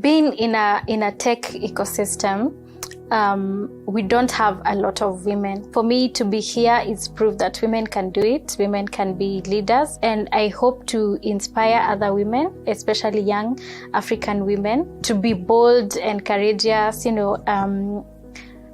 being in a tech ecosystem, we don't have a lot of women. For me to be here is proof that women can do it, women can be leaders, and I hope to inspire other women, especially young African women, to be bold and courageous,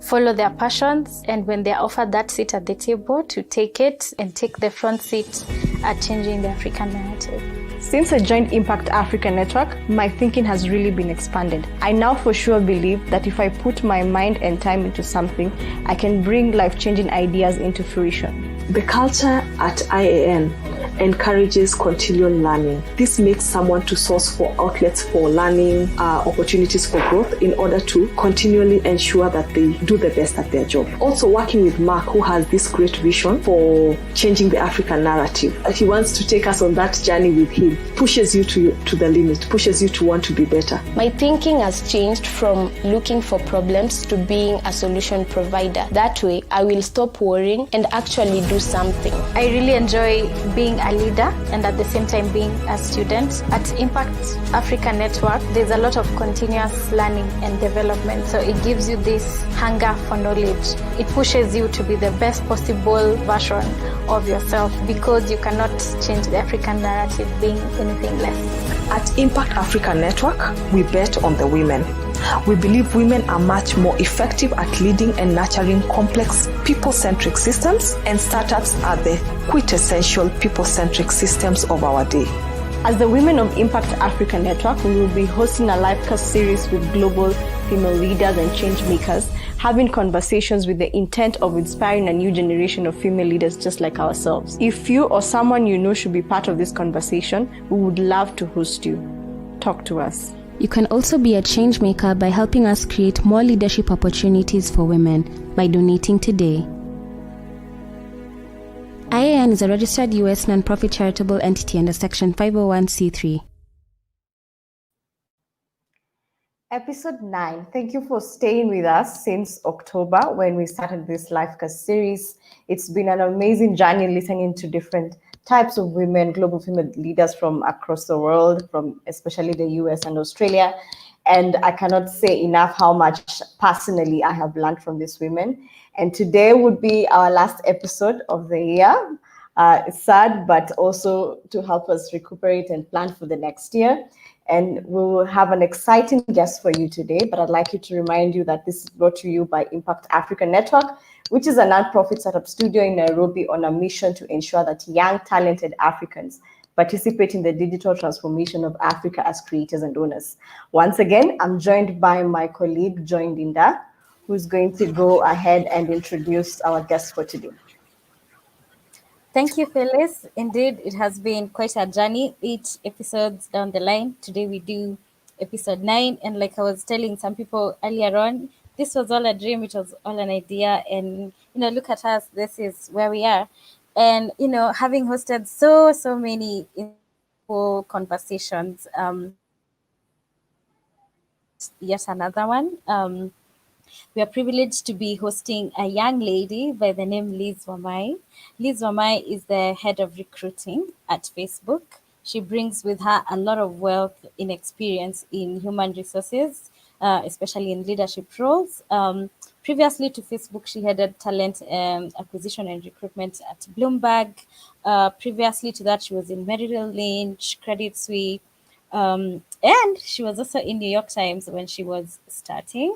follow their passions, and when they're offered that seat at the table, to take it and take the front seat at changing the African narrative. Since I joined Impact Africa Network, my thinking has really been expanded. I now for sure believe that if I put my mind and time into something, I can bring life-changing ideas into fruition. The culture at IAN encourages continual learning. This makes someone to source for outlets for learning, opportunities for growth in order to continually ensure that they do the best at their job. Also working with Mark, who has this great vision for changing the African narrative. He wants to take us on that journey with him, pushes you to the limit, pushes you to want to be better. My thinking has changed from looking for problems to being a solution provider. That way, I will stop worrying and actually do something. I really enjoy being a leader and at the same time being a student. At Impact Africa Network, there's a lot of continuous learning and development. So it gives you this hunger for knowledge. It pushes you to be the best possible version of yourself, because you cannot change the African narrative being anything less. At Impact Africa Network, we bet on the women. We believe women are much more effective at leading and nurturing complex people-centric systems, and startups are the quintessential people-centric systems of our day. As the Women of Impact Africa Network, we will be hosting a live cast series with global female leaders and change makers, having conversations with the intent of inspiring a new generation of female leaders just like ourselves. If you or someone you know should be part of this conversation, we would love to host you. Talk to us. You can also be a change maker by helping us create more leadership opportunities for women by donating today. IAN is a registered U.S. nonprofit charitable entity under Section 501c3. Episode 9. Thank you for staying with us since October when we started this Lifecast series. It's been an amazing journey listening to different types of women, global female leaders from across the world, from especially the US and Australia. And I cannot say enough how much personally I have learned from these women. And today would be our last episode of the year. It's sad, but also to help us recuperate and plan for the next year. And we will have an exciting guest for you today, but I'd like you to remind you that this is brought to you by Impact Africa Network, which is a non-profit startup studio in Nairobi on a mission to ensure that young, talented Africans participate in the digital transformation of Africa as creators and owners. Once again, I'm joined by my colleague, Joy Ndinda, who's going to go ahead and introduce our guest for today. Thank you, Phyllis. Indeed, it has been quite a journey, 8 episodes down the line. Today we do episode 9. And like I was telling some people earlier on, this was all a dream, it was all an idea. And, look at us, this is where we are. And, having hosted so many info conversations, yet another one. We are privileged to be hosting a young lady by the name Liz Wamai. Liz Wamai is the head of recruiting at Facebook. She brings with her a lot of wealth in experience in human resources, especially in leadership roles. Previously to Facebook, she headed talent acquisition and recruitment at Bloomberg. Previously to that, she was in Merrill Lynch, Credit Suisse, and she was also in New York Times when she was starting.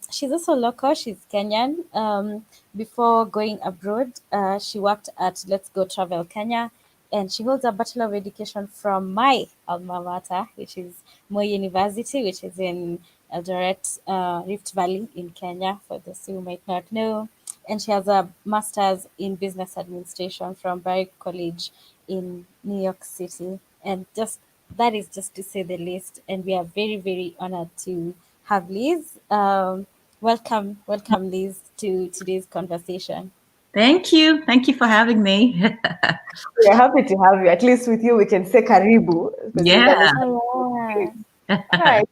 She's also local. She's Kenyan. Before going abroad, she worked at Let's Go Travel Kenya, and she holds a Bachelor of Education from my alma mater, which is Moi University, which is in Eldoret, Rift Valley in Kenya, for those who might not know. And she has a Master's in Business Administration from Barrick College in New York City. And that is just to say the least. And we are very, very honored to have Liz. Welcome, Liz, to today's conversation. Thank you for having me. We're happy to have you. At least with you, we can say karibu. Yeah. All right.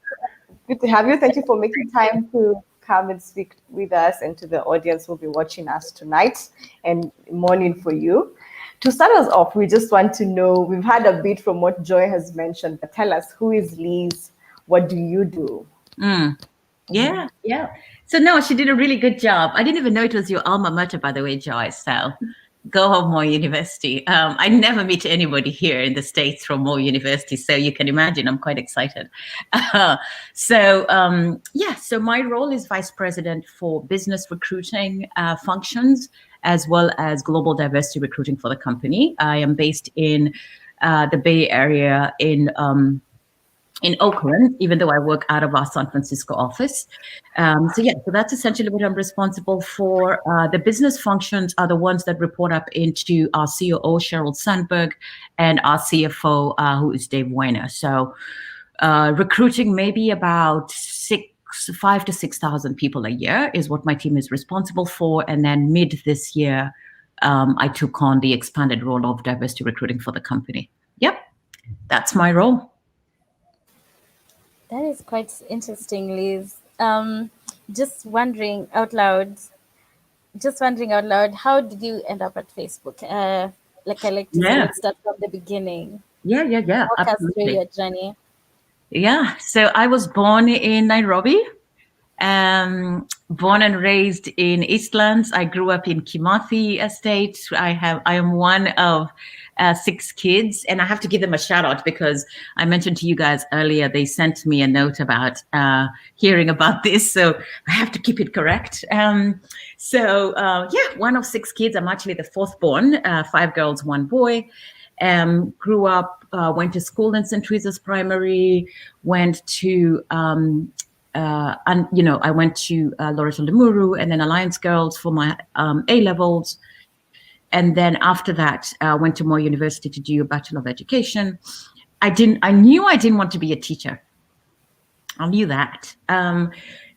Good to have you. Thank you for making time to come and speak with us, and to the audience who will be watching us tonight and morning for you. To start us off, we just want to know, we've had a bit from what Joy has mentioned, but tell us, who is Liz what do you do? Yeah. So no, she did a really good job. I didn't even know it was your alma mater, by the way, Joyce. So go Wamai University. I never meet anybody here in the States from Wamai University, so you can imagine I'm quite excited. So my role is vice president for business recruiting functions, as well as global diversity recruiting for the company. I am based in the Bay Area in Oakland, even though I work out of our San Francisco office. So that's essentially what I'm responsible for. The business functions are the ones that report up into our COO, Cheryl Sandberg, and our CFO, who is Dave Weiner. So recruiting maybe about 5,000 to 6,000 people a year is what my team is responsible for. And then mid this year, I took on the expanded role of diversity recruiting for the company. Yep, that's my role. That is quite interesting, Liz. Just wondering out loud, how did you end up at Facebook? Like I like to say, let's start from the beginning. Yeah. Walk us through your journey. Yeah. So I was born in Nairobi, born and raised in Eastlands. I grew up in Kimathi Estate. I am one of 6 kids, and I have to give them a shout out because I mentioned to you guys earlier, they sent me a note about hearing about this. So I have to keep it correct. One of 6 kids. I'm actually the 4th born, 5 girls, 1 boy. Grew up, went to school in St. Teresa's Primary, went to I went to Loreto Limuru and then Alliance Girls for my A-levels. And then after that, went to Moore University to do a Bachelor of Education. I knew I didn't want to be a teacher. I knew that.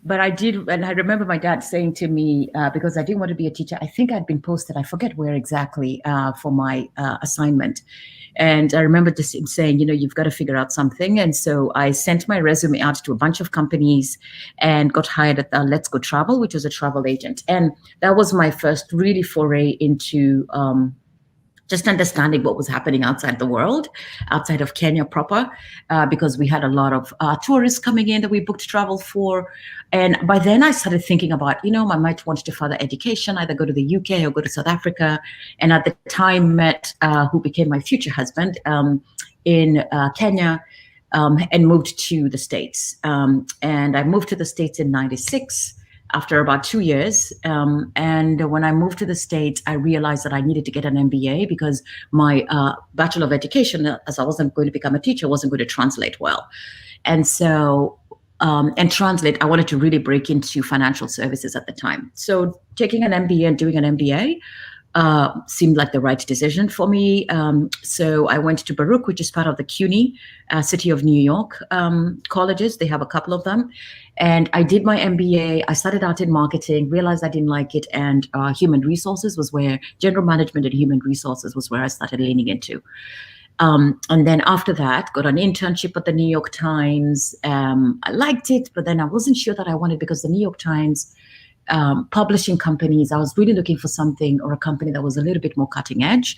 But I did, and I remember my dad saying to me, because I didn't want to be a teacher, I think I'd been posted, I forget where exactly, for my assignment. And I remember just him saying, you've got to figure out something. And so I sent my resume out to a bunch of companies and got hired at Let's Go Travel, which was a travel agent. And that was my first really foray into just understanding what was happening outside the world, outside of Kenya proper, because we had a lot of tourists coming in that we booked travel for. And by then I started thinking about, I might want to further education, either go to the UK or go to South Africa. And at the time met who became my future husband in Kenya, and moved to the States. And I moved to the States in 96. After about 2 years. And when I moved to the States, I realized that I needed to get an MBA because my Bachelor of Education, as I wasn't going to become a teacher, wasn't going to translate well. And so, I wanted to really break into financial services at the time. So taking an MBA and doing an MBA seemed like the right decision for me. So I went to Baruch, which is part of the CUNY, City of New York colleges. They have a couple of them. And I did my MBA. I started out in marketing, realized I didn't like it. And human resources was where, general management and human resources was where I started leaning into. And then after that, got an internship at the New York Times. I liked it, but then I wasn't sure that I wanted, because the New York Times, publishing companies, I was really looking for something or a company that was a little bit more cutting edge.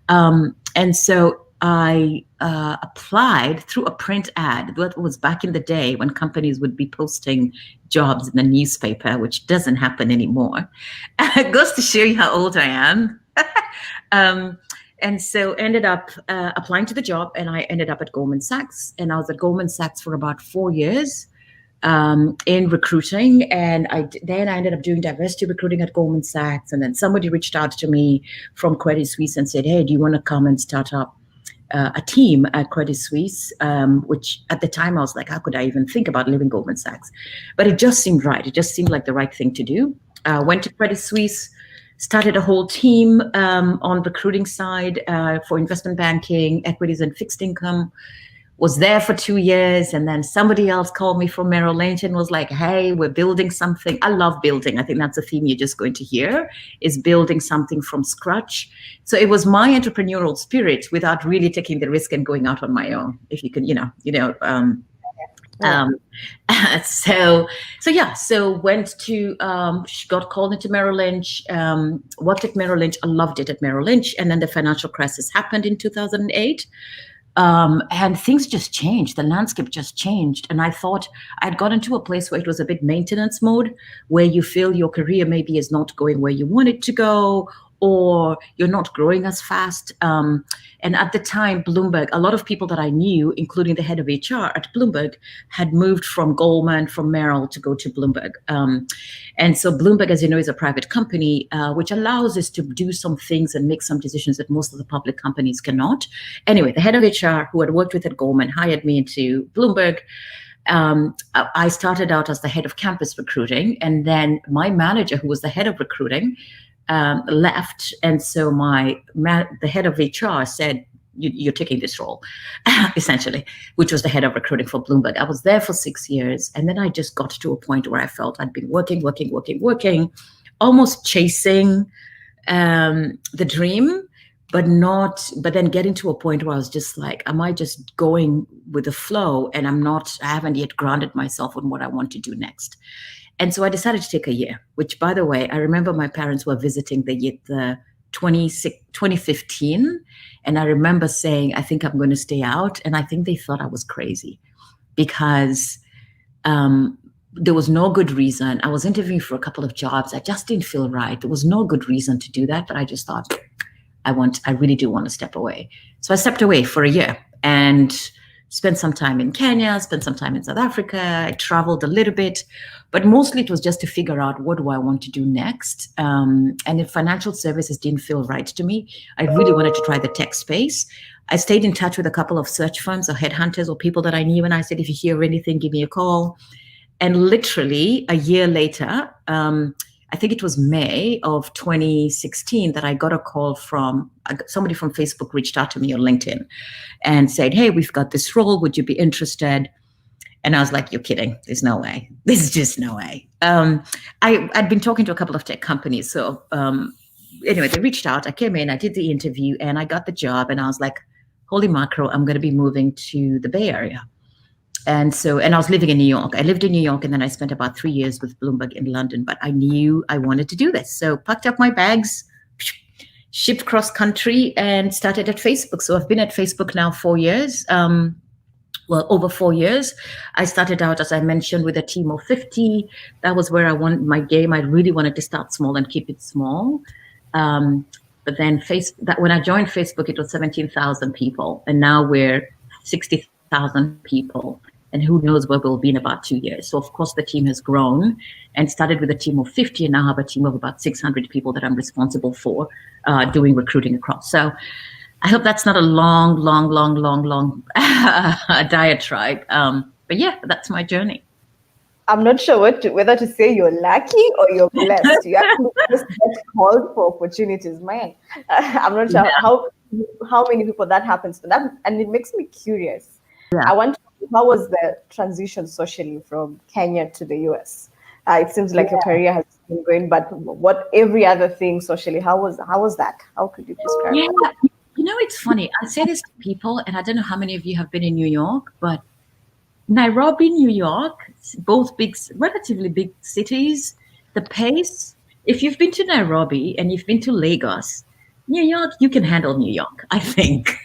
And so I applied through a print ad. That was back in the day when companies would be posting jobs in the newspaper, which doesn't happen anymore. It goes to show you how old I am. And so ended up applying to the job, and I ended up at Goldman Sachs. And I was at Goldman Sachs for about 4 years. In recruiting, and then I ended up doing diversity recruiting at Goldman Sachs, and then somebody reached out to me from Credit Suisse and said, hey, do you want to come and start up a team at Credit Suisse, which at the time I was like, how could I even think about leaving Goldman Sachs? But it just seemed right. It just seemed like the right thing to do. Went to Credit Suisse, started a whole team on recruiting side for investment banking, equities and fixed income. Was there for 2 years, and then somebody else called me from Merrill Lynch and was like, hey, we're building something. I love building. I think that's a theme you're just going to hear, is building something from scratch. So it was my entrepreneurial spirit without really taking the risk and going out on my own, if you can, So went to, got called into Merrill Lynch, worked at Merrill Lynch. I loved it at Merrill Lynch. And then the financial crisis happened in 2008. And things just changed. The landscape just changed. And I thought I'd gotten to a place where it was a bit maintenance mode, where you feel your career maybe is not going where you want it to go, or you're not growing as fast. And at the time, Bloomberg, a lot of people that I knew, including the head of HR at Bloomberg, had moved from Goldman, from Merrill to go to Bloomberg. And so Bloomberg, as you know, is a private company, which allows us to do some things and make some decisions that most of the public companies cannot. Anyway, the head of HR, who had worked with at Goldman, hired me into Bloomberg. I started out as the head of campus recruiting, and then my manager, who was the head of recruiting, left, and so the head of HR said, "You're taking this role," essentially, which was the head of recruiting for Bloomberg. I was there for 6 years, and then I just got to a point where I felt I'd been working, almost chasing the dream, but then getting to a point where I was just like, am I just going with the flow? And I haven't yet grounded myself on what I want to do next. And so I decided to take a year, which, by the way, I remember my parents were visiting the 2015. And I remember saying, I think I'm going to stay out. And I think they thought I was crazy because there was no good reason. I was interviewing for a couple of jobs. I just didn't feel right. There was no good reason to do that. But I just thought, I really do want to step away. So I stepped away for a year and spent some time in Kenya, spent some time in South Africa. I traveled a little bit, but mostly it was just to figure out, what do I want to do next? And if financial services didn't feel right to me, I really wanted to try the tech space. I stayed in touch with a couple of search firms or headhunters or people that I knew, and I said, if you hear anything, give me a call. And literally a year later, I think it was May of 2016 that I got a call from somebody from Facebook reached out to me on LinkedIn and said, hey, we've got this role. Would you be interested? And I was like, you're kidding. There's no way. There's just no way. I'd been talking to a couple of tech companies. So anyway, they reached out. I came in, I did the interview, and I got the job. And I was like, holy macro, I'm going to be moving to the Bay Area. And I was living in New York. I lived in New York, and then I spent about 3 years with Bloomberg in London. But I knew I wanted to do this. So packed up my bags, shipped cross country, and started at Facebook. So I've been at Facebook now 4 years. Over 4 years. I started out, as I mentioned, with a team of 50. That was where I wanted my game. I really wanted to start small and keep it small. But then when I joined Facebook, it was 17,000 people. And now we're 60,000 people. And who knows where we'll be in about 2 years. So, of course, the team has grown and started with a team of 50 and now have a team of about 600 people that I'm responsible for doing recruiting across. So I hope that's not a long diatribe. But yeah, that's my journey. I'm not sure whether to say you're lucky or you're blessed. You actually just get called for opportunities, man. I'm not sure how many people that happens to them, and it makes me curious. Yeah. I wonder, how was the transition socially from Kenya to the US? It seems like your career has been going, but what every other thing socially? How was that? How could you describe it? You know, it's funny. I say this to people, and I don't know how many of you have been in New York, but Nairobi, New York, both relatively big cities, the pace, if you've been to Nairobi and you've been to Lagos, New York, you can handle New York, I think.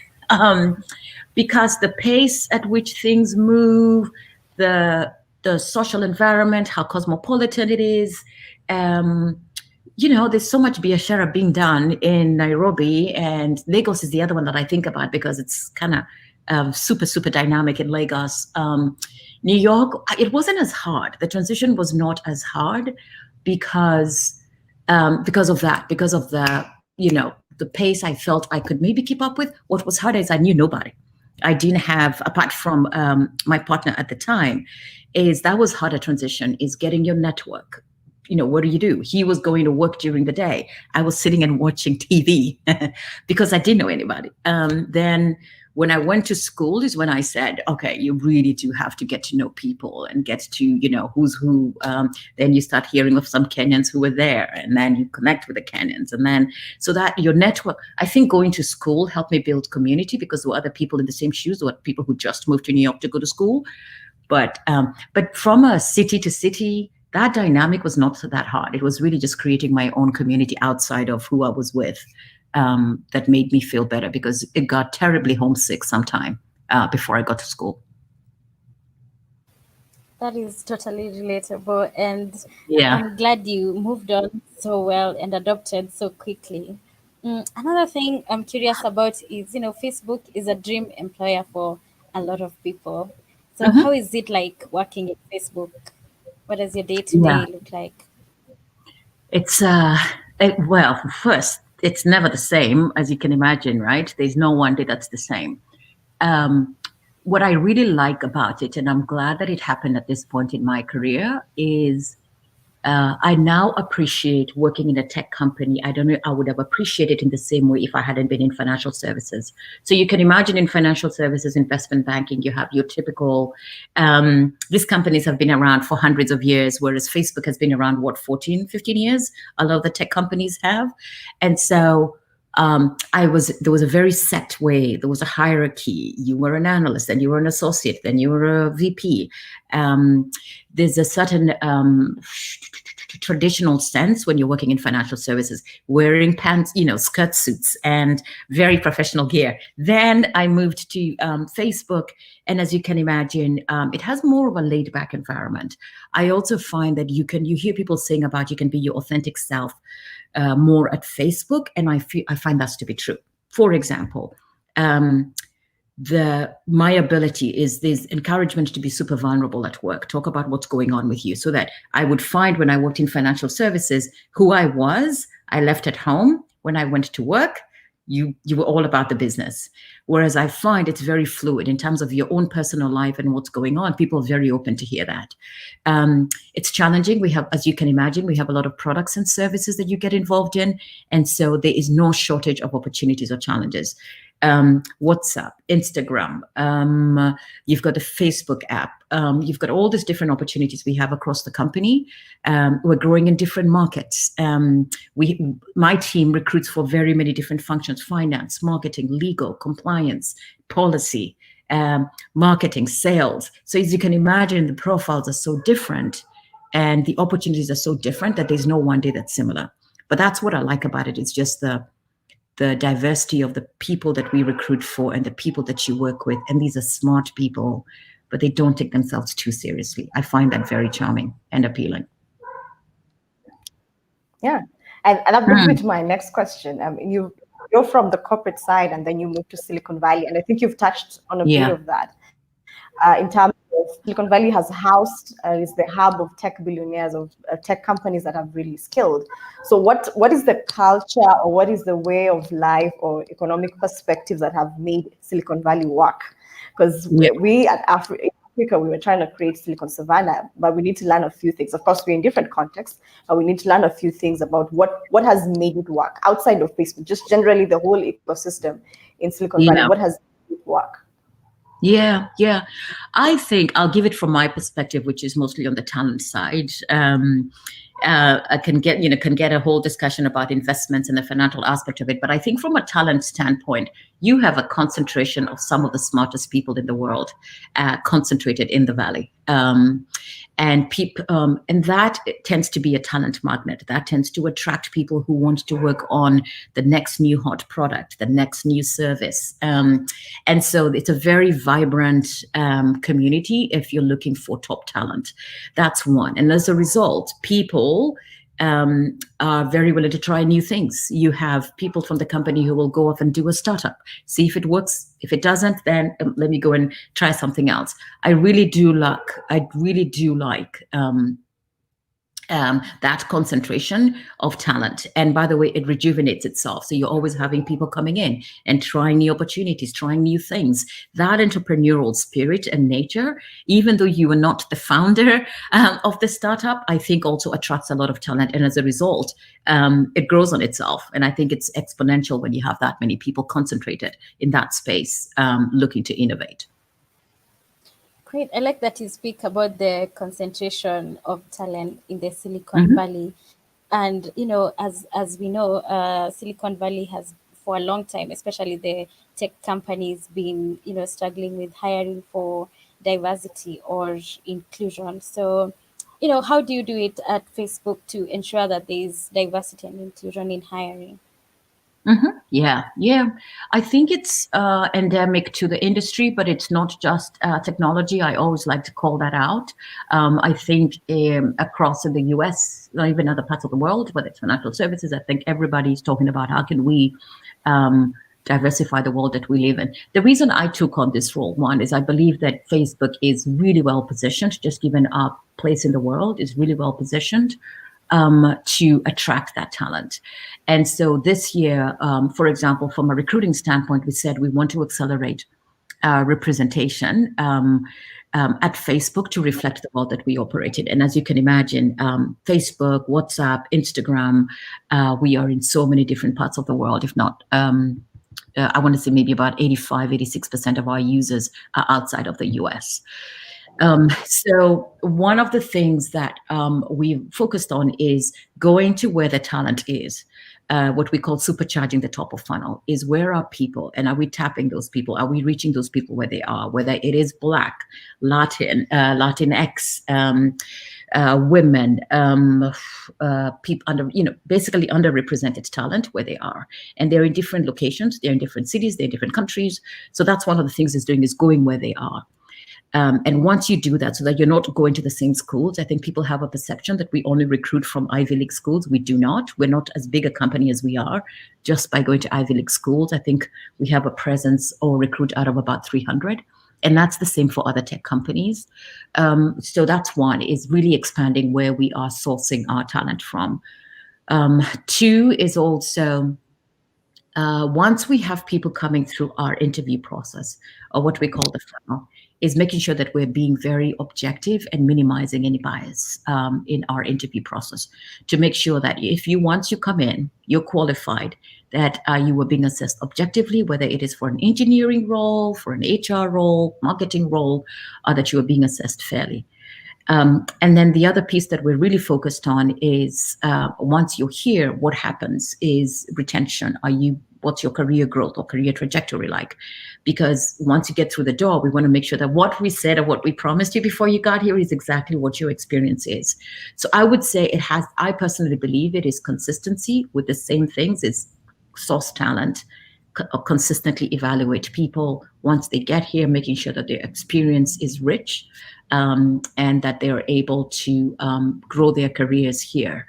Because the pace at which things move, the social environment, how cosmopolitan it is, there's so much biashara being done in Nairobi, and Lagos is the other one that I think about because it's kind of super, super dynamic in Lagos. New York, it wasn't as hard. The transition was not as hard because of that, because of the pace I felt I could maybe keep up with. What was hard is I knew nobody. I didn't have, apart from my partner at the time, that was harder transition, is getting your network. What do you do? He was going to work during the day. I was sitting and watching TV because I didn't know anybody. Then when I went to school is when I said, okay, you really do have to get to know people and get to, who's who. Then you start hearing of some Kenyans who were there, and then you connect with the Kenyans. And then so that your network, I think going to school helped me build community because there were other people in the same shoes. There were people who just moved to New York to go to school. But from a city to city, that dynamic was not that hard. It was really just creating my own community outside of who I was with that made me feel better, because it got terribly homesick sometime before I got to school. That is totally relatable, and Yeah. I'm glad you moved on so well and adopted so quickly. Another thing I'm curious about is, Facebook is a dream employer for a lot of people. So, Mhm. how is it like working at Facebook? What does your day to Yeah. day look like? It's well, first, it's never the same, as you can imagine, right? There's no one day that's the same. Um, what I really like about it, and I'm glad that it happened at this point in my career, is I now appreciate working in a tech company. I don't know, I would have appreciated it in the same way if I hadn't been in financial services. So you can imagine in financial services, investment banking, you have your typical, these companies have been around for hundreds of years, whereas Facebook has been around, what, 14, 15 years? A lot of the tech companies have. And so there was a very set way. There was a hierarchy. You were an analyst, then you were an associate, then you were a VP. There's a certain traditional sense when you're working in financial services, wearing pants, skirt suits and very professional gear. Then I moved to Facebook, and as you can imagine, it has more of a laid back environment. I also find that you hear people saying about you can be your authentic self more at Facebook, and I find that to be true. For example, my ability is this encouragement to be super vulnerable at work, talk about what's going on with you, so that I would find when I worked in financial services who I was. I left at home. When I went to work, you were all about the business. Whereas I find it's very fluid in terms of your own personal life and what's going on. People are very open to hear that. It's challenging. We have, as you can imagine, we have a lot of products and services that you get involved in. And so there is no shortage of opportunities or challenges. WhatsApp, Instagram, you've got the Facebook app, you've got all these different opportunities we have across the company. We're growing in different markets. My team recruits for very many different functions: finance, marketing, legal, compliance, policy, marketing, sales. So as you can imagine, the profiles are so different and the opportunities are so different that there's no one day that's similar. But that's what I like about it. It's just the diversity of the people that we recruit for and the people that you work with. And these are smart people, but they don't take themselves too seriously. I find that very charming and appealing. Yeah. And that brings me to my next question. You're from the corporate side and then you moved to Silicon Valley. And I think you've touched on a bit of that. In terms of Silicon Valley has housed, is the hub of tech billionaires, of tech companies that have really skilled. So what is the culture, or what is the way of life or economic perspectives that have made Silicon Valley work? Because we at Africa, we were trying to create Silicon Savannah, but we need to learn a few things. Of course, we're in different contexts, but we need to learn a few things about what has made it work outside of Facebook, just generally the whole ecosystem in Silicon Valley. What has made it work? Yeah. I think I'll give it from my perspective, which is mostly on the talent side. I can get a whole discussion about investments and the financial aspect of it. But I think from a talent standpoint, you have a concentration of some of the smartest people in the world concentrated in the Valley. And that tends to be a talent magnet. That tends to attract people who want to work on the next new hot product, the next new service. And so it's a very vibrant community if you're looking for top talent. That's one. And as a result, people are very willing to try new things. You have people from the company who will go off and do a startup, see if it works. If it doesn't, then let me go and try something else. I really do like that concentration of talent. And by the way, it rejuvenates itself. So you're always having people coming in and trying new opportunities, trying new things. That entrepreneurial spirit and nature, even though you are not the founder of the startup, I think also attracts a lot of talent. And as a result, it grows on itself. And I think it's exponential when you have that many people concentrated in that space, looking to innovate. Great. I like that you speak about the concentration of talent in the Silicon Valley. And, as we know, Silicon Valley has for a long time, especially the tech companies, been, struggling with hiring for diversity or inclusion. So, how do you do it at Facebook to ensure that there is diversity and inclusion in hiring? Yeah. I think it's endemic to the industry, but it's not just technology. I always like to call that out. I think across in the US, or even other parts of the world, whether it's financial services, I think everybody's talking about how can we diversify the world that we live in. The reason I took on this role, one, is I believe that Facebook is really well positioned, just given our place in the world, is really well positioned to attract that talent. And so this year, for example, from a recruiting standpoint, we said we want to accelerate representation at Facebook to reflect the world that we operate in. And as you can imagine, Facebook, WhatsApp, Instagram, we are in so many different parts of the world, if not, I want to say maybe about 86% of our users are outside of the US. So one of the things that we focused on is going to where the talent is. What we call supercharging the top of funnel is where are people, and are we tapping those people? Are we reaching those people where they are? Whether it is Black, Latin, Latinx, women, people under, basically underrepresented talent where they are, and they're in different locations, they're in different cities, they're in different countries. So that's one of the things is doing is going where they are. And once you do that, so that you're not going to the same schools, I think people have a perception that we only recruit from Ivy League schools. We do not. We're not as big a company as we are just by going to Ivy League schools. I think we have a presence or recruit out of about 300. And that's the same for other tech companies. So that's one, is really expanding where we are sourcing our talent from. Two is also, once we have people coming through our interview process, or what we call the funnel, is making sure that we're being very objective and minimizing any bias in our interview process, to make sure that once you come in, you're qualified, that you were being assessed objectively, whether it is for an engineering role, for an HR role, marketing role, or that you are being assessed fairly. And then the other piece that we're really focused on is once you're here, what happens is retention. What's your career growth or career trajectory like? Because once you get through the door, we want to make sure that what we said or what we promised you before you got here is exactly what your experience is. So I would say I personally believe it is consistency with the same things. It's source talent, consistently evaluate people once they get here, making sure that their experience is rich, and that they're able to grow their careers here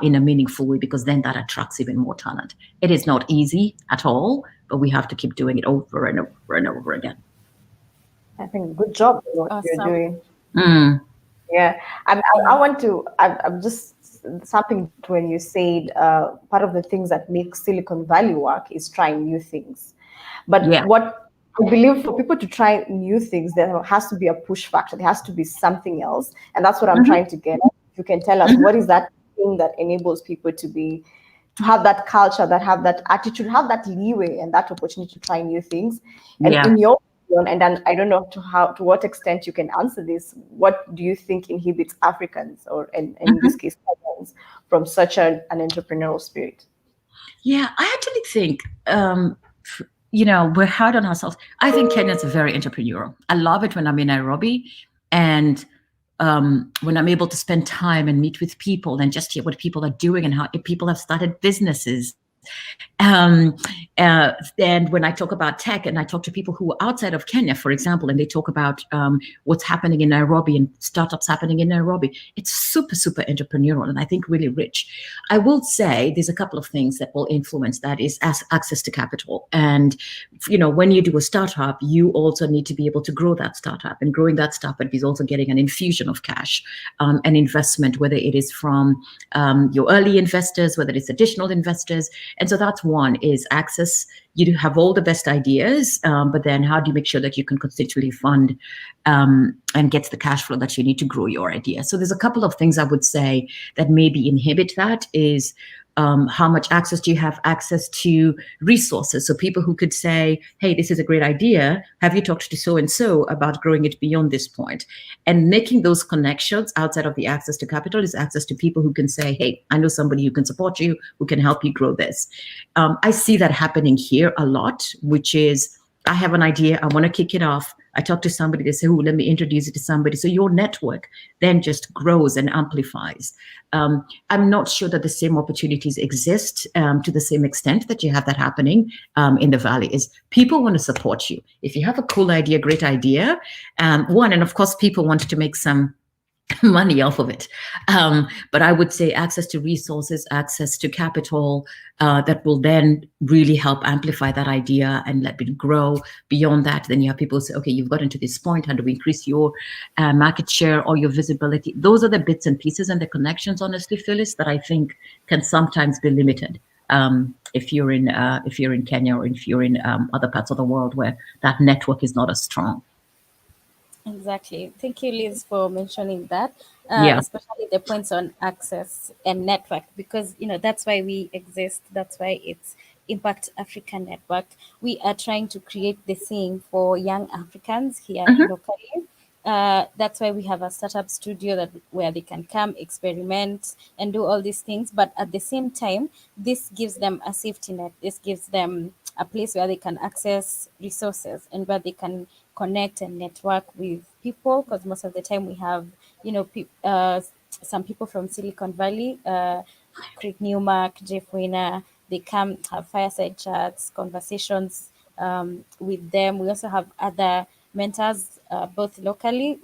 in a meaningful way, because then that attracts even more talent. It is not easy at all, but we have to keep doing it over and over and over again. I think good job in what you're doing. Yeah, I'm just something when you said part of the things that make Silicon Valley work is trying new things. But what I believe for people to try new things, there has to be a push factor. There has to be something else. And that's what I'm trying to get at. You can tell us what is that thing that enables people to have that culture, that have that attitude, have that leeway and that opportunity to try new things. And in your opinion, and then I don't know to what extent you can answer this, what do you think inhibits Africans, or in this case, Kenyans, from such an entrepreneurial spirit? Yeah, I actually think we're hard on ourselves. I think Kenyans are very entrepreneurial. I love it when I'm in Nairobi, and when I'm able to spend time and meet with people and just hear what people are doing and how people have started businesses. And when I talk about tech and I talk to people who are outside of Kenya, for example, and they talk about what's happening in Nairobi and startups happening in Nairobi, it's super, super entrepreneurial and I think really rich. I will say there's a couple of things that will influence that is access to capital. And, when you do a startup, you also need to be able to grow that startup, and growing that startup is also getting an infusion of cash, an investment, whether it is from your early investors, whether it's additional investors. And so that's one, is access. You do have all the best ideas, but then how do you make sure that you can consistently fund and get the cash flow that you need to grow your idea? So there's a couple of things I would say that maybe inhibit that is how much access do you have access to resources? So people who could say, hey, this is a great idea. Have you talked to so-and-so about growing it beyond this point? And making those connections outside of the access to capital is access to people who can say, hey, I know somebody who can support you, who can help you grow this. I see that happening here a lot, which is I have an idea, I want to kick it off. I talk to somebody, they say, oh, let me introduce you to somebody. So your network then just grows and amplifies. I'm not sure that the same opportunities exist to the same extent that you have that happening in the Valley. Is people want to support you. If you have a cool idea, great idea, and of course, people want to make some money off of it. But I would say access to resources, access to capital that will then really help amplify that idea and let it grow. Beyond that, then you have people say, okay, you've gotten to this point. How do we increase your market share or your visibility? Those are the bits and pieces and the connections, honestly, Phyllis, that I think can sometimes be limited. If you're in Kenya or if you're in other parts of the world where that network is not as strong. Exactly. Thank you, Liz, for mentioning that, Yeah. especially the points on access and network, because that's why we exist. That's why it's Impact Africa Network. We are trying to create the same for young Africans here locally. That's why we have a startup studio where they can come, experiment, and do all these things. But at the same time, this gives them a safety net. This gives them a place where they can access resources and where they can connect and network with people, because most of the time we have some people from Silicon Valley, Craig Newmark, Jeff Weiner. They come have fireside chats, conversations with them. We also have other mentors, both locally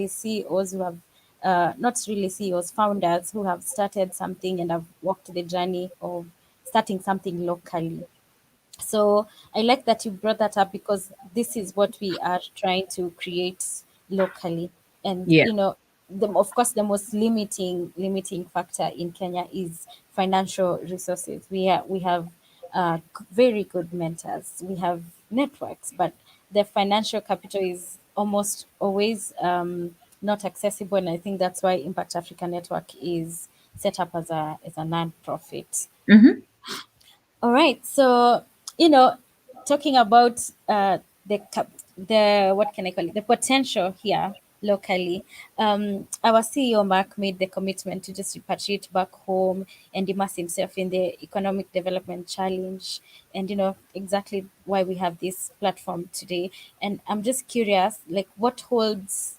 CEOs who have not really CEOs, founders who have started something and have walked the journey of starting something locally. So I like that you brought that up, because this is what we are trying to create locally. And Yeah. of course, the most limiting factor in Kenya is financial resources. We have very good mentors. We have networks, but the financial capital is almost always not accessible. And I think that's why Impact Africa Network is set up as a non-profit. Mm-hmm. All right. So, talking about the what can I call it? The potential here locally. Our CEO Mark made the commitment to just repatriate back home and immerse himself in the Economic Development Challenge, and exactly why we have this platform today. And I'm just curious, like, what holds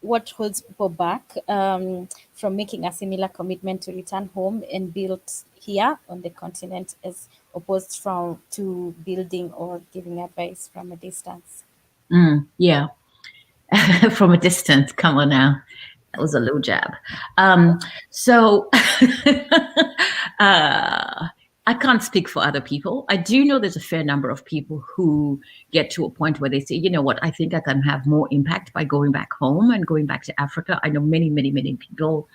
people back from making a similar commitment to return home and build here on the continent, as opposed to building or giving advice from a distance? Yeah. From a distance. Come on now. That was a low jab. So I can't speak for other people. I do know there's a fair number of people who get to a point where they say, you know what, I think I can have more impact by going back home and going back to Africa. I know many, many, many people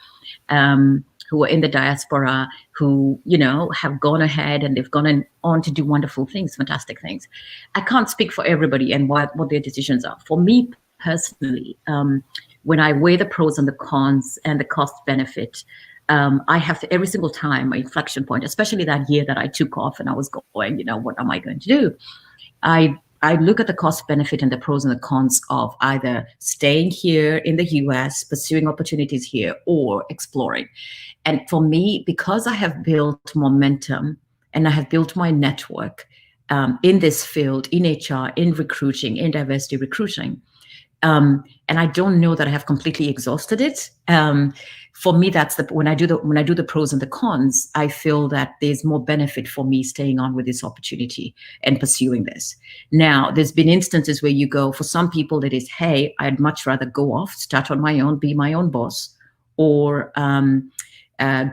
who are in the diaspora who, have gone ahead and they've gone on to do wonderful things, fantastic things. I can't speak for everybody and what their decisions are. For me personally, when I weigh the pros and the cons and the cost benefit, I have every single time my inflection point, especially that year that I took off and I was going, what am I going to do? I look at the cost benefit and the pros and the cons of either staying here in the US, pursuing opportunities here, or exploring. And for me, because I have built momentum and I have built my network in this field, in HR, in recruiting, in diversity recruiting, and I don't know that I have completely exhausted it. For me, that's when I do the pros and the cons, I feel that there's more benefit for me staying on with this opportunity and pursuing this. Now, there's been instances where you go, for some people that is, hey, I'd much rather go off, start on my own, be my own boss, or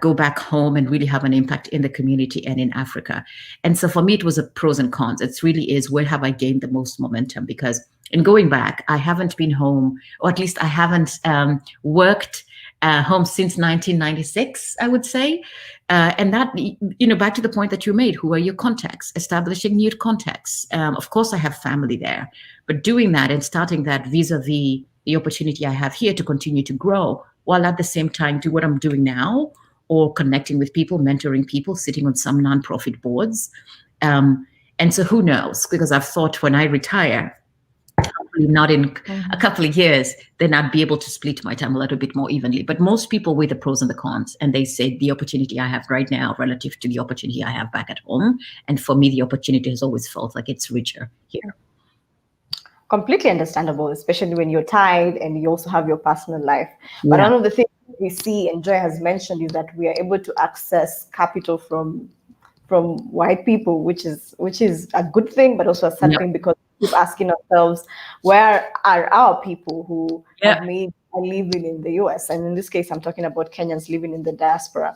go back home and really have an impact in the community and in Africa. And so for me, it was a pros and cons. It really is, where have I gained the most momentum? Because in going back, I haven't been home, or at least I haven't worked home since 1996, I would say. And that, back to the point that you made, who are your contacts? Establishing new contacts. Of course, I have family there, but doing that and starting that vis-a-vis the opportunity I have here to continue to grow, while at the same time do what I'm doing now, or connecting with people, mentoring people, sitting on some nonprofit boards. And so who knows? Because I've thought when I retire, hopefully not in a couple of years, then I'd be able to split my time a little bit more evenly. But most people weigh the pros and the cons, and they say the opportunity I have right now relative to the opportunity I have back at home. And for me, the opportunity has always felt like it's richer here. completely understandable, especially when you're tired and you also have your personal life. But Yeah. one of the things we see, and Joy has mentioned, is that we are able to access capital from white people, which is a good thing, but also a sad Yeah. thing, because we keep asking ourselves, where are our people who Yeah. have made a living in the US? And in this case, I'm talking about Kenyans living in the diaspora.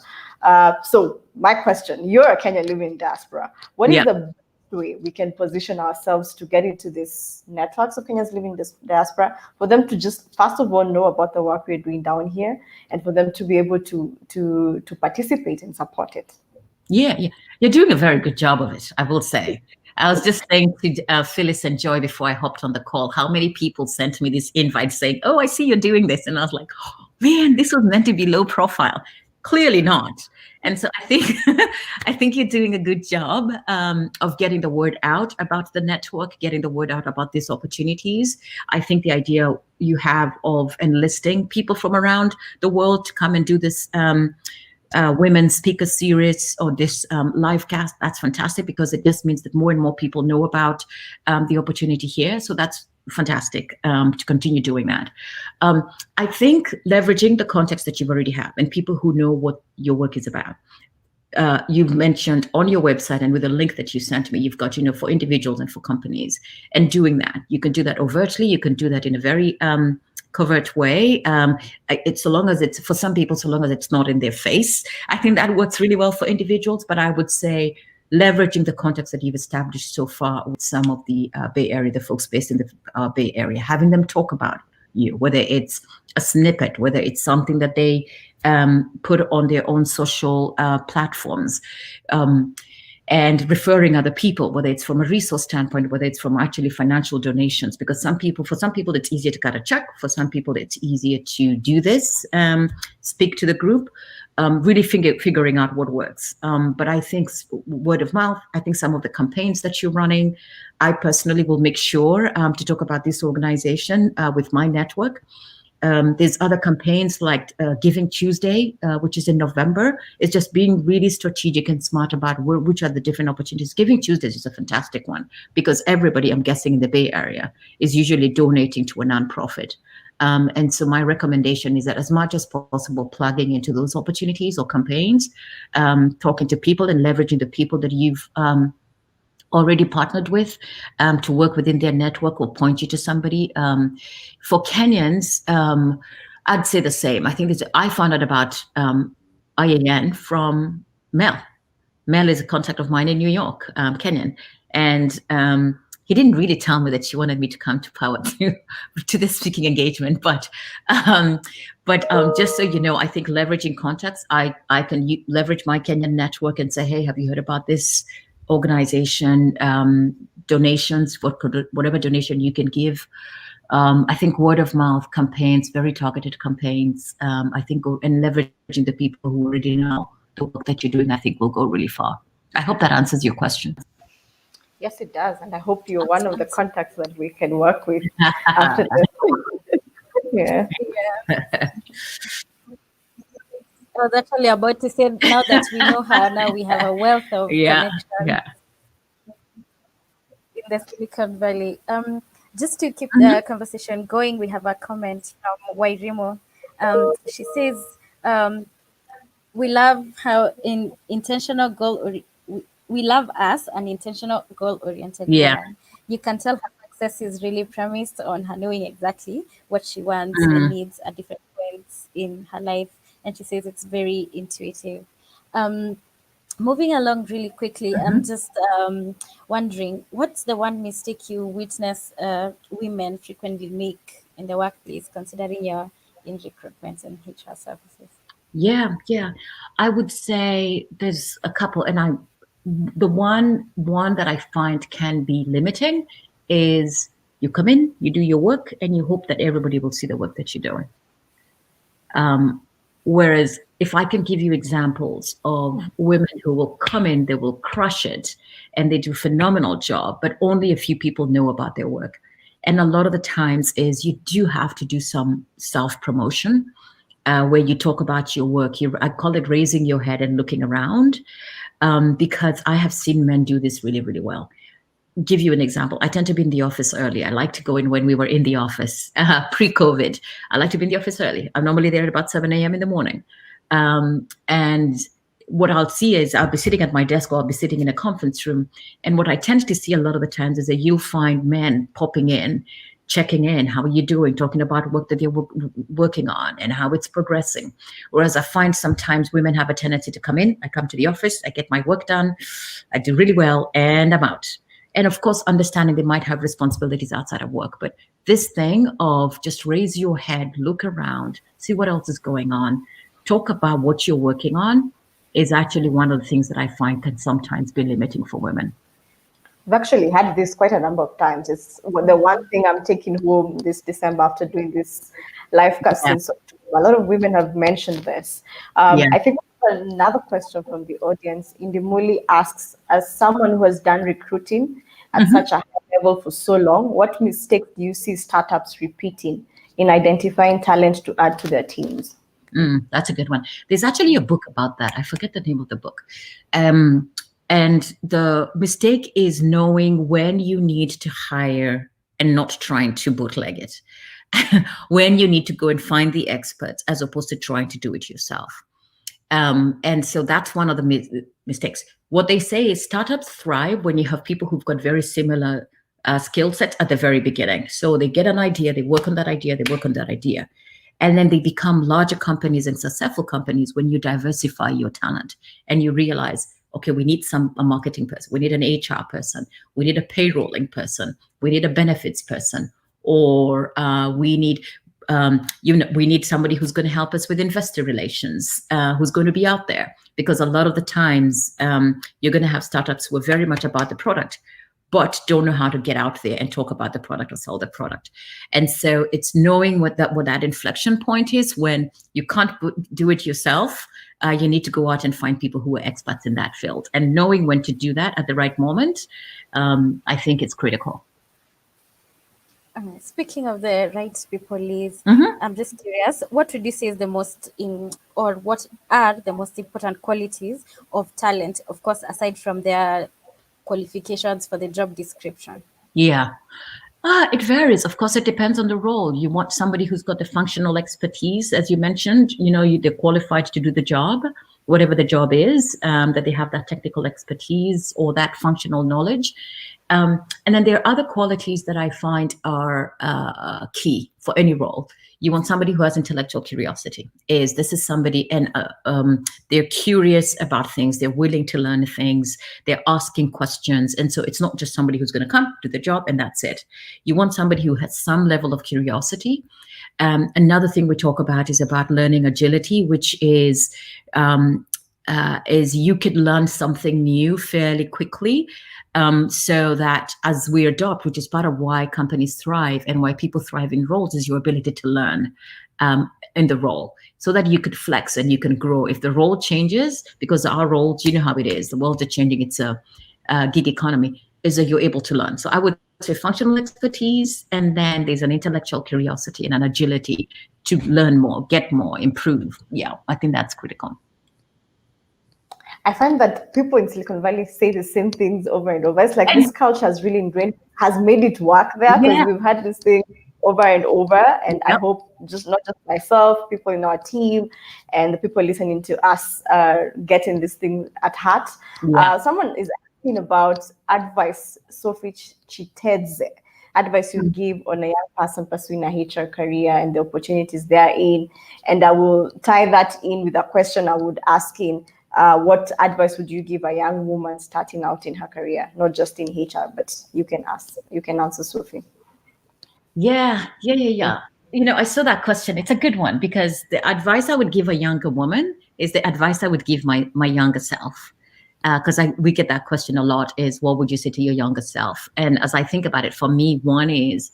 So my question: you're a Kenyan living in diaspora. What is Yeah. the best way we can position ourselves to get into this networks of Kenyans living in this diaspora, for them to just first of all know about the work we're doing down here, and for them to be able to participate and support it? Yeah, yeah, you're doing a very good job of it, I will say. I was just saying to Phyllis and Joy before I hopped on the call, how many people sent me this invite saying, "Oh, I see you're doing this," and I was like, oh, "Man, this was meant to be low profile." Clearly not. And so I think I think you're doing a good job of getting the word out about the network, getting the word out about these opportunities. I think the idea you have of enlisting people from around the world to come and do this. Women speaker series or this live cast, that's fantastic, because it just means that more and more people know about the opportunity here. So that's fantastic to continue doing that. I think leveraging the context that you already have and people who know what your work is about. You've mentioned on your website and with a link that you sent me, you've got, for individuals and for companies, and doing that. You can do that overtly. You can do that in a very covert way. It's so long as it's, for some people, so long as it's not in their face. I think that works really well for individuals, but I would say leveraging the context that you've established so far with some of the Bay Area, the folks based in the Bay Area, having them talk about you, whether it's a snippet, whether it's something that they put on their own social platforms, and referring other people, whether it's from a resource standpoint, whether it's from actually financial donations, because for some people, it's easier to cut a check. For some people, it's easier to do this, speak to the group, really figuring out what works. But I think word of mouth, I think some of the campaigns that you're running, I personally will make sure to talk about this organization with my network. There's other campaigns like Giving Tuesday, which is in November. It's just being really strategic and smart about which are the different opportunities. Giving Tuesdays is a fantastic one, because everybody, I'm guessing, in the Bay Area is usually donating to a nonprofit. And so my recommendation is that as much as possible, plugging into those opportunities or campaigns, talking to people and leveraging the people that you've already partnered with to work within their network or point you to somebody. For Kenyans, I'd say the same. I think I found out about IAN from Mel. Mel is a contact of mine in New York, Kenyan. And he didn't really tell me that she wanted me to come to Power to this speaking engagement. But just so you know, I think leveraging contacts, I can leverage my Kenyan network and say, hey, have you heard about this organization? Donations, whatever donation you can give. I think word of mouth campaigns, very targeted campaigns, I think, and leveraging the people who already know the work that you're doing, I think will go really far. I hope that answers your question. Yes, it does. And I hope you're one of the contacts that we can work with after this. Yeah. I was actually about to say, now that we know her, now we have a wealth of connections in the Silicon Valley. Just to keep the conversation going, we have a comment from Wairimo. She says, we love how intentional we love us an intentional goal-oriented woman. You can tell her success is really premised on her knowing exactly what she wants and needs at different points in her life. And she says it's very intuitive. Moving along really quickly, I'm just wondering, what's the one mistake you witness women frequently make in the workplace, considering you're in recruitment and HR services? Yeah. I would say there's a couple, and the one that I find can be limiting is you come in, you do your work, and you hope that everybody will see the work that you're doing. Whereas if I can give you examples of women who will come in, they will crush it, and they do a phenomenal job, but only a few people know about their work. And a lot of the times is you do have to do some self-promotion where you talk about your work. I call it raising your head and looking around, because I have seen men do this really, really well. give you an example. I tend to be in the office early. I like to go in when we were in the office pre-COVID. I like to be in the office early. I'm normally there at about 7 a.m. in the morning. And what I'll see is I'll be sitting at my desk or I'll be sitting in a conference room. And what I tend to see a lot of the times is that you'll find men popping in, checking in, how are you doing, talking about work that they're working on and how it's progressing. Whereas I find sometimes women have a tendency to come in, I come to the office, I get my work done, I do really well, and I'm out. And of course, understanding they might have responsibilities outside of work. But this thing of just raise your head, look around, see what else is going on, talk about what you're working on is actually one of the things that I find can sometimes be limiting for women. I've actually had this quite a number of times. It's the one thing I'm taking home this December after doing this live cast since October. A lot of women have mentioned this. I think another question from the audience, Indimuli asks, as someone who has done recruiting at such a high level for so long, what mistakes do you see startups repeating in identifying talent to add to their teams? That's a good one. There's actually a book about that. I forget the name of the book. And the mistake is knowing when you need to hire and not trying to bootleg it. When you need to go and find the experts as opposed to trying to do it yourself. And so that's one of the mistakes. What they say is startups thrive when you have people who've got very similar skill sets at the very beginning. So they get an idea, they work on that idea, and then they become larger companies and successful companies when you diversify your talent and you realize, okay, we need a marketing person, we need an HR person, we need a payrolling person, we need a benefits person, or we need we need somebody who's going to help us with investor relations, who's going to be out there. Because a lot of the times you're going to have startups who are very much about the product, but don't know how to get out there and talk about the product or sell the product. And so it's knowing what that inflection point is when you can't do it yourself. You need to go out and find people who are experts in that field. And knowing when to do that at the right moment, I think it's critical. Speaking of the right people, Liz, I'm just curious, what would you say is what are the most important qualities of talent, of course, aside from their qualifications for the job description? Yeah. It varies. Of course, it depends on the role. You want somebody who's got the functional expertise, as you mentioned, they're qualified to do the job, whatever the job is, that they have that technical expertise or that functional knowledge. And then there are other qualities that I find are key for any role. You want somebody who has intellectual curiosity. This is somebody, and they're curious about things. They're willing to learn things. They're asking questions. And so it's not just somebody who's going to come, do the job, and that's it. You want somebody who has some level of curiosity. Another thing we talk about is about learning agility, which is you could learn something new fairly quickly. So that as we adopt, which is part of why companies thrive and why people thrive in roles, is your ability to learn in the role so that you could flex and you can grow. If the role changes, because our roles, you know how it is, the world is changing, it's a gig economy, is that you're able to learn. So I would say functional expertise, and then there's an intellectual curiosity and an agility to learn more, get more, improve. Yeah, I think that's critical. I find that people in Silicon Valley say the same things over and over. It's like this culture has really ingrained, has made it work there, because we've had this thing over and over. And I hope not just myself, people in our team, and the people listening to us are getting this thing at heart. Someone is asking about advice, Sophie Chitedze, advice you give on a young person pursuing a HR career and the opportunities therein. And I will tie that in with a question I would ask in. What advice would you give a young woman starting out in her career, not just in HR, but you can answer, Sophie. Yeah. I saw that question. It's a good one, because the advice I would give a younger woman is the advice I would give my younger self. Because we get that question a lot, is what would you say to your younger self? And as I think about it, for me, one is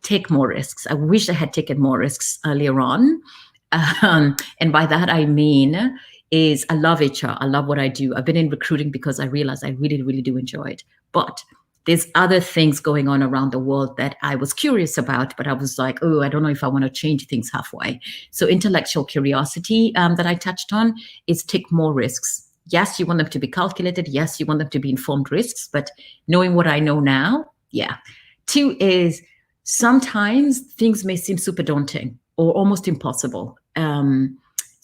take more risks. I wish I had taken more risks earlier on. And by that, I mean, I love HR. I love what I do. I've been in recruiting because I realized I really, really do enjoy it. But there's other things going on around the world that I was curious about, but I was like, oh, I don't know if I want to change things halfway. So intellectual curiosity that I touched on is take more risks. Yes, you want them to be calculated. Yes, you want them to be informed risks, but knowing what I know now, yeah. 2 is sometimes things may seem super daunting or almost impossible.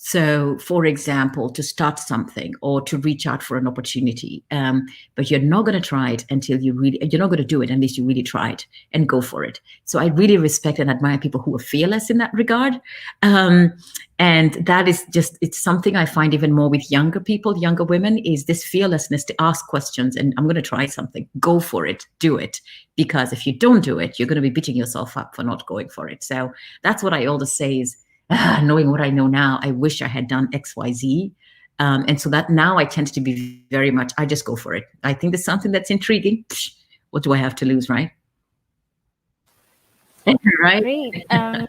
So, for example, to start something or to reach out for an opportunity, but you're not going to try it until you're not going to do it unless you really try it and go for it. So I really respect and admire people who are fearless in that regard. And that is just, it's something I find even more with younger people, younger women, is this fearlessness to ask questions. And I'm going to try something, go for it, do it. Because if you don't do it, you're going to be beating yourself up for not going for it. So that's what I always say is, knowing what I know now, I wish I had done X, Y, Z. And so that now I tend to be very much, I just go for it. I think there's something that's intriguing. What do I have to lose, right? Right. Great. And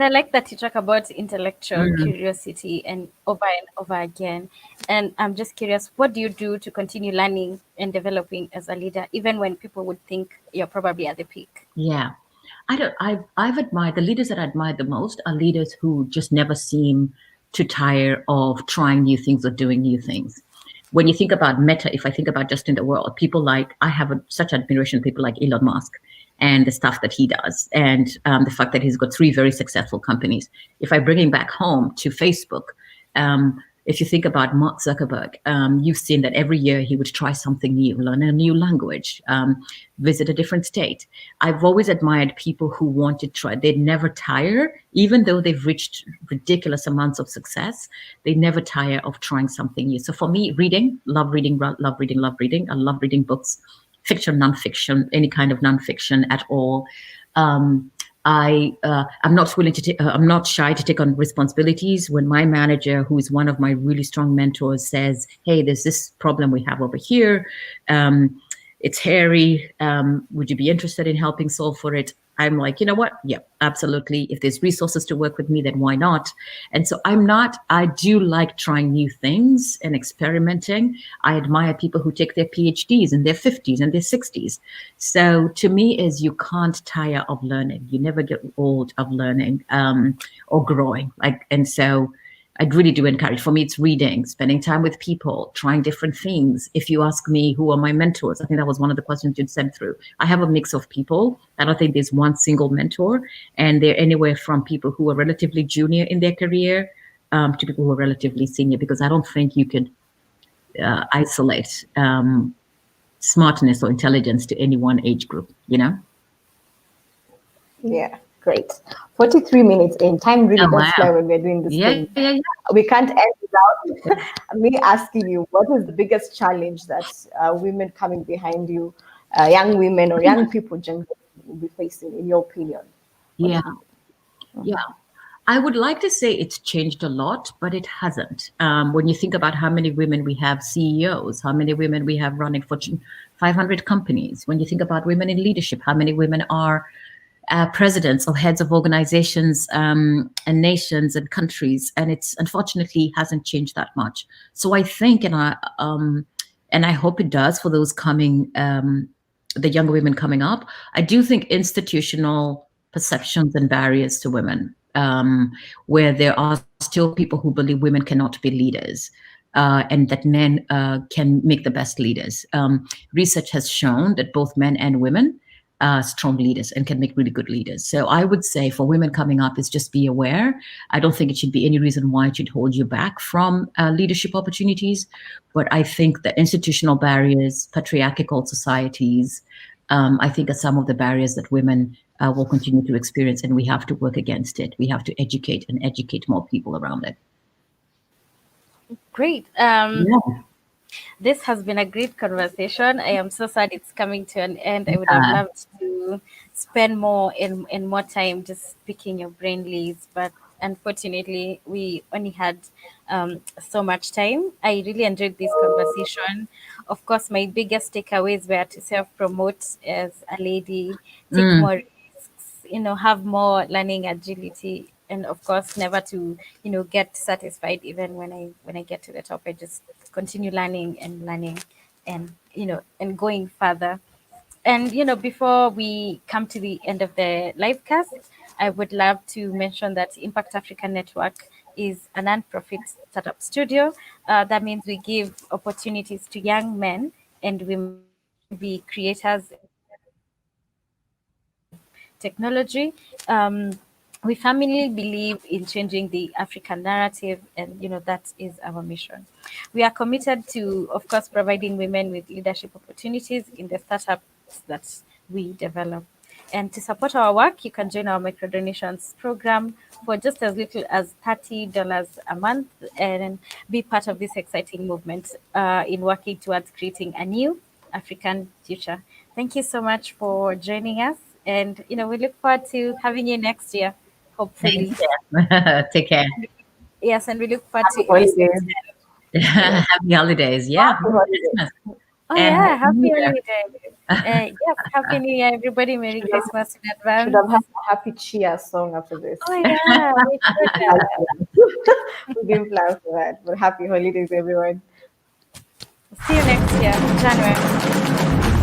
I like that you talk about intellectual curiosity and over again. And I'm just curious, what do you do to continue learning and developing as a leader, even when people would think you're probably at the peak? Yeah. I've admired, the leaders that I admire the most are leaders who just never seem to tire of trying new things or doing new things. When you think about Meta, if I think about just in the world, people like, I have such admiration for people like Elon Musk and the stuff that he does, and the fact that he's got 3 very successful companies. If I bring him back home to Facebook, if you think about Mark Zuckerberg, you've seen that every year he would try something new, learn a new language, visit a different state. I've always admired people who want to try. They never tire, even though they've reached ridiculous amounts of success. They never tire of trying something new. So for me, reading, love reading, love reading, love reading. I love reading books, fiction, nonfiction, any kind of nonfiction at all. I'm not willing to I'm not shy to take on responsibilities. When my manager, who is one of my really strong mentors, says, "Hey, there's this problem we have over here. It's hairy. Would you be interested in helping solve for it?" I'm like, you know what? Yeah, absolutely. If there's resources to work with me, then why not? And so I do like trying new things and experimenting. I admire people who take their PhDs in their 50s and their 60s. So to me is you can't tire of learning. You never get old of learning or growing. And so I really do encourage. For me, it's reading, spending time with people, trying different things. If you ask me who are my mentors, I think that was one of the questions you'd sent through. I have a mix of people. I don't think there's one single mentor, and they're anywhere from people who are relatively junior in their career to people who are relatively senior, because I don't think you could isolate smartness or intelligence to any one age group, you know? Yeah, great. 43 minutes in. Time really does fly when we're doing this thing. Yeah. We can't end without me asking you, what is the biggest challenge that women coming behind you, young women or young people generally will be facing, in your opinion? Yeah. I would like to say it's changed a lot, but it hasn't. When you think about how many women we have CEOs, how many women we have running Fortune 500 companies, when you think about women in leadership, how many women are presidents or heads of organizations and nations and countries, and it's unfortunately hasn't changed that much. So I think, and I hope it does for those coming, the younger women coming up. I do think institutional perceptions and barriers to women, where there are still people who believe women cannot be leaders. And that men can make the best leaders. Research has shown that both men and women strong leaders and can make really good leaders. So I would say for women coming up is just be aware. I don't think it should be any reason why it should hold you back from leadership opportunities. But I think the institutional barriers, patriarchal societies, I think are some of the barriers that women will continue to experience, and we have to work against it. We have to educate more people around it. Great. This has been a great conversation. I am so sad it's coming to an end. I would have loved to spend more and more time just picking your brain, Liz, but unfortunately we only had so much time. I really enjoyed this conversation. Of course, my biggest takeaways were to self-promote as a lady, take more risks, have more learning agility, and of course never to get satisfied. Even when I get to the top, I just continue learning and and going further. And before we come to the end of the live cast, I would love to mention that Impact Africa Network is a non-profit startup studio. That means we give opportunities to young men and women to be creators technology. We firmly believe in changing the African narrative, and that is our mission. We are committed to, of course, providing women with leadership opportunities in the startups that we develop. And to support our work, you can join our microdonations program for just as little as $30 a month and be part of this exciting movement in working towards creating a new African future. Thank you so much for joining us. And, we look forward to having you next year, hopefully. Take care. Yes, and we look forward to Happy episode holidays. 10. Happy holidays. Yeah. Happy holidays. Christmas. Oh, And yeah, Happy New happy Year. holidays. Yes, happy New Year, everybody. Merry Christmas in Should advance. have had a happy chia song after this. Oh, yeah, we should have. We didn't plan for that, but happy holidays, everyone. See you next year, January.